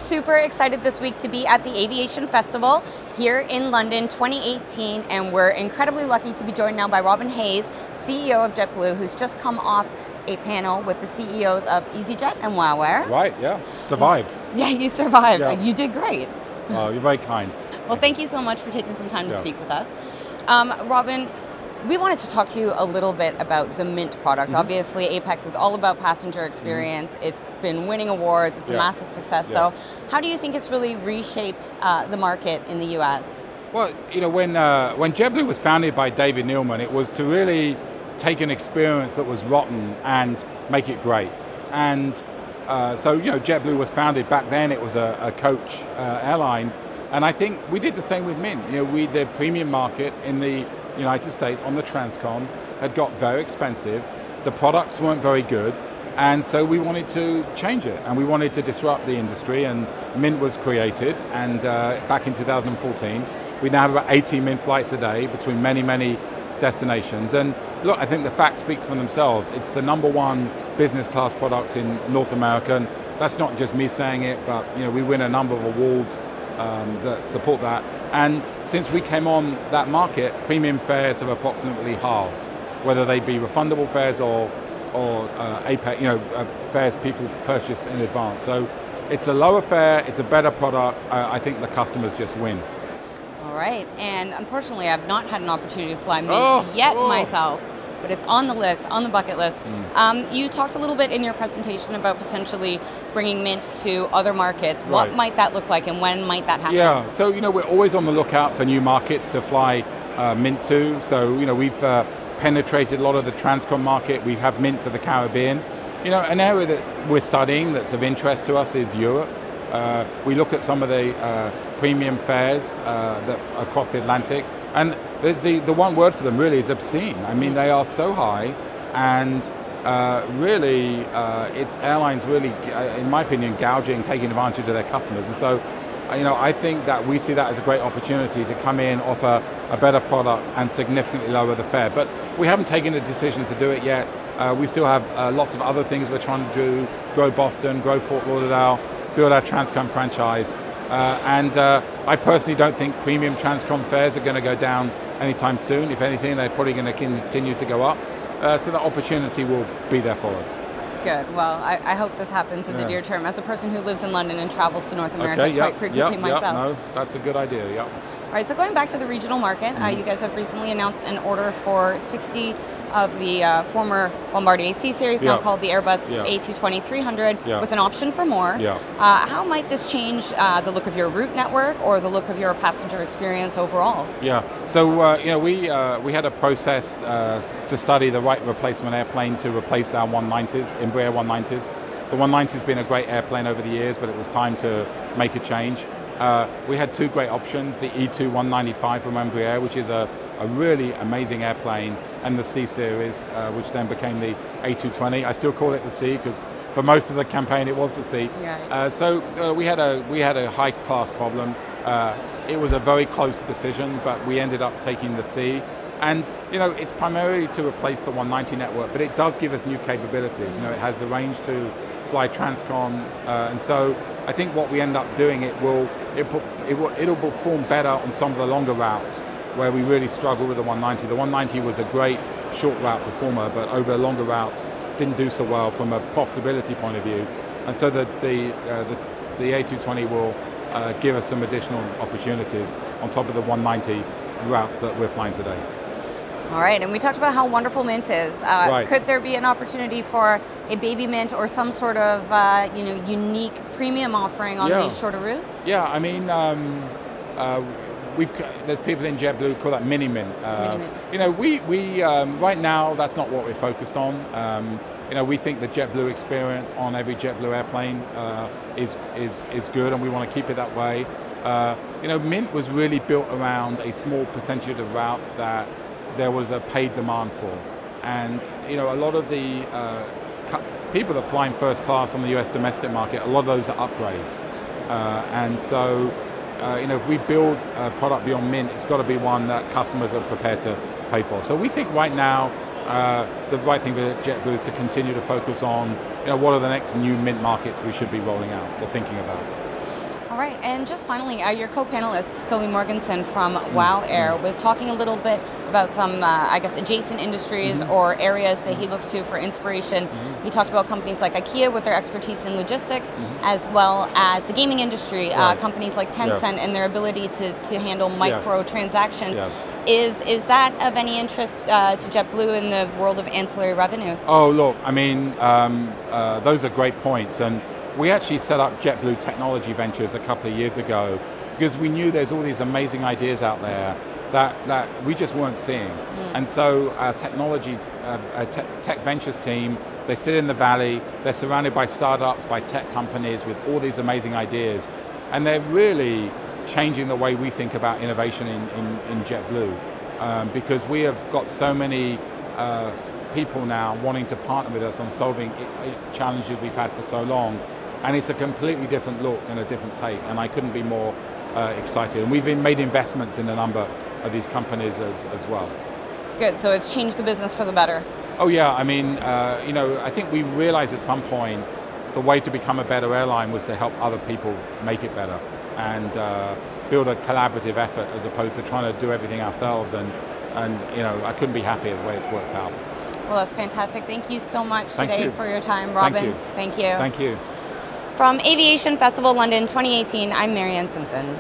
super excited this week to be at the Aviation Festival here in London 2018, and we're incredibly lucky to be joined now by Robin Hayes, CEO of JetBlue, who's just come off a panel with the CEOs of easyJet and WOW Air. Right, yeah. Survived. Yeah, you survived. Yeah. You did great. Oh, you're very kind. Well, thank you so much for taking some time to speak with us. Robin, we wanted to talk to you a little bit about the Mint product. Obviously, Apex is all about passenger experience. It's been winning awards. It's a massive success. So how do you think it's really reshaped the market in the US? Well, you know, when JetBlue was founded by David Neilman, it was to really take an experience that was rotten and make it great. And so, you know, JetBlue was founded back then. It was a coach airline. And I think we did the same with Mint. You know, the premium market in the United States on the Transcon had got very expensive. The products weren't very good. And so we wanted to change it, and we wanted to disrupt the industry, and Mint was created. And back in 2014, we now have about 18 Mint flights a day between many, many destinations. And look, I think the facts speak for themselves. It's the #1 business class product in North America, and that's not just me saying it, but you know, we win a number of awards that support that. And since we came on that market, premium fares have approximately halved, whether they be refundable fares or Apex, fares people purchase in advance. So it's a lower fare, it's a better product. I think the customers just win. All right, and unfortunately, I've not had an opportunity to fly Mint yet myself, but it's on the list, on the bucket list. You talked a little bit in your presentation about potentially bringing Mint to other markets. What might that look like, and when might that happen? Yeah, so you know, we're always on the lookout for new markets to fly Mint to. So you know, we've penetrated a lot of the Transcon market. We've had Mint to the Caribbean. You know, an area that we're studying that's of interest to us is Europe. We look at some of the premium fares that across the Atlantic, and the one word for them really is obscene. I mean, they are so high, and really, it's airlines really, in my opinion, gouging, taking advantage of their customers. And so, you know, I think that we see that as a great opportunity to come in, offer a better product, and significantly lower the fare. But we haven't taken a decision to do it yet. We still have lots of other things we're trying to do: grow Boston, grow Fort Lauderdale, build our Transcon franchise. And I personally don't think premium Transcon fares are going to go down anytime soon. If anything, they're probably going to continue to go up. So the opportunity will be there for us. Good. Well, I hope this happens in the near term. As a person who lives in London and travels to North America quite frequently myself. No, that's a good idea, yeah. All right, so going back to the regional market, you guys have recently announced an order for 60 of the former Bombardier C series, now called the Airbus A220-300, with an option for more. How might this change the look of your route network or the look of your passenger experience overall? Yeah, so you know, we had a process to study the right replacement airplane to replace our 190s, Embraer 190s. The 190 has been a great airplane over the years, but it was time to make a change. We had two great options: the E2-195 from Embraer, which is a really amazing airplane, and the C series, which then became the A220. I still call it the C because for most of the campaign it was the C. So we had a high class problem. It was a very close decision, but we ended up taking the C. And you know, it's primarily to replace the 190 network, but it does give us new capabilities. You know, it has the range to fly Transcon, and so I think what we end up doing, it'll perform better on some of the longer routes where we really struggle with the 190. The 190 was a great short route performer, but over longer routes didn't do so well from a profitability point of view. And so the A220 will give us some additional opportunities on top of the 190 routes that we're flying today. All right, and we talked about how wonderful Mint is. Could there be an opportunity for a baby Mint or some sort of unique premium offering on these shorter routes? Yeah, I mean, there's people in JetBlue who call that mini Mint. You know, we right now that's not what we're focused on. You know, we think the JetBlue experience on every JetBlue airplane is good, and we want to keep it that way. You know, Mint was really built around a small percentage of routes that there was a paid demand for, and you know, a lot of the people that fly in first class on the US domestic market, a lot of those are upgrades, and so you know, if we build a product beyond Mint, it's got to be one that customers are prepared to pay for. So we think right now the right thing for JetBlue is to continue to focus on, you know, what are the next new Mint markets we should be rolling out or thinking about. right, and just finally, your co-panelist, Skuli Morgensen from WOW Air, was talking a little bit about some, I guess, adjacent industries or areas that he looks to for inspiration. He talked about companies like IKEA with their expertise in logistics, as well as the gaming industry, companies like Tencent and their ability to handle micro transactions. Is that of any interest to JetBlue in the world of ancillary revenues? Oh, look, I mean, those are great points. And we actually set up JetBlue Technology Ventures a couple of years ago because we knew there's all these amazing ideas out there that we just weren't seeing. And so our technology, tech ventures team, they sit in the valley, they're surrounded by startups, by tech companies with all these amazing ideas. And they're really changing the way we think about innovation in JetBlue because we have got so many people now wanting to partner with us on solving challenges we've had for so long. And it's a completely different look and a different take, and I couldn't be more excited. And we've made investments in a number of these companies as well. Good, so it's changed the business for the better. Oh yeah, I mean, you know, I think we realized at some point the way to become a better airline was to help other people make it better and build a collaborative effort as opposed to trying to do everything ourselves. And you know, I couldn't be happier the way it's worked out. Well, that's fantastic. Thank you so much today for your time, Robin. Thank you. Thank you. From Aviation Festival London 2018, I'm Maryann Simson.